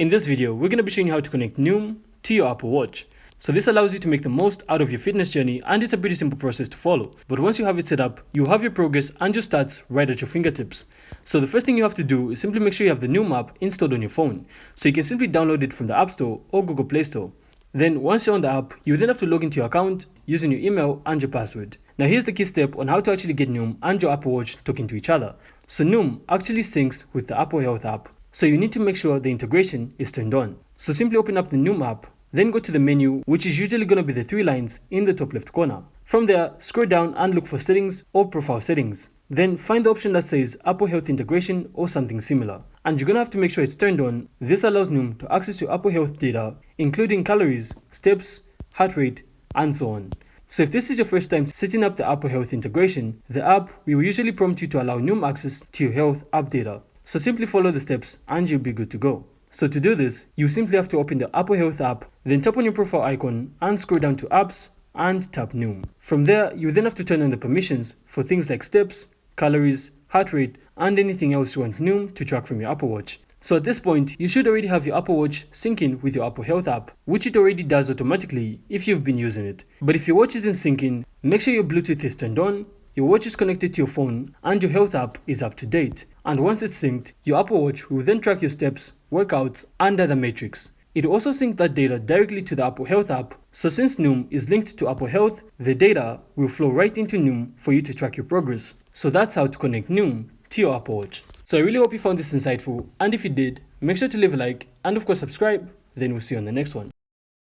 In this video, we're going to be showing you how to connect Noom to your Apple Watch. So this allows you to make the most out of your fitness journey, and it's a pretty simple process to follow. But once you have it set up, you'll have your progress and your stats right at your fingertips. So the first thing you have to do is simply make sure you have the Noom app installed on your phone. So you can simply download it from the App Store or Google Play Store. Then once you're on the app, you then have to log into your account using your email and your password. Now here's the key step on how to actually get Noom and your Apple Watch talking to each other. So Noom actually syncs with the Apple Health app. So you need to make sure the integration is turned on. So simply open up the Noom app, then go to the menu, which is usually going to be the 3 lines in the top left corner. From there, scroll down and look for settings or profile settings. Then find the option that says Apple Health integration or something similar. And you're going to have to make sure it's turned on. This allows Noom to access your Apple Health data, including calories, steps, heart rate, and so on. So if this is your first time setting up the Apple Health integration, the app will usually prompt you to allow Noom access to your health app data. So simply follow the steps and you'll be good to go. So to do this, you simply have to open the Apple Health app, then tap on your profile icon and scroll down to apps and tap Noom. From there, you then have to turn on the permissions for things like steps, calories, heart rate, and anything else you want Noom to track from your Apple Watch. So at this point, you should already have your Apple Watch syncing with your Apple Health app, which it already does automatically if you've been using it. But if your watch isn't syncing, make sure your Bluetooth is turned on, your watch is connected to your phone, and your health app is up to date. And once it's synced, your Apple Watch will then track your steps, workouts, and other metrics. It will also sync that data directly to the Apple Health app, so since Noom is linked to Apple Health, the data will flow right into Noom for you to track your progress. So that's how to connect Noom to your Apple Watch. So I really hope you found this insightful, and if you did, make sure to leave a like and of course subscribe, then we'll see you on the next one.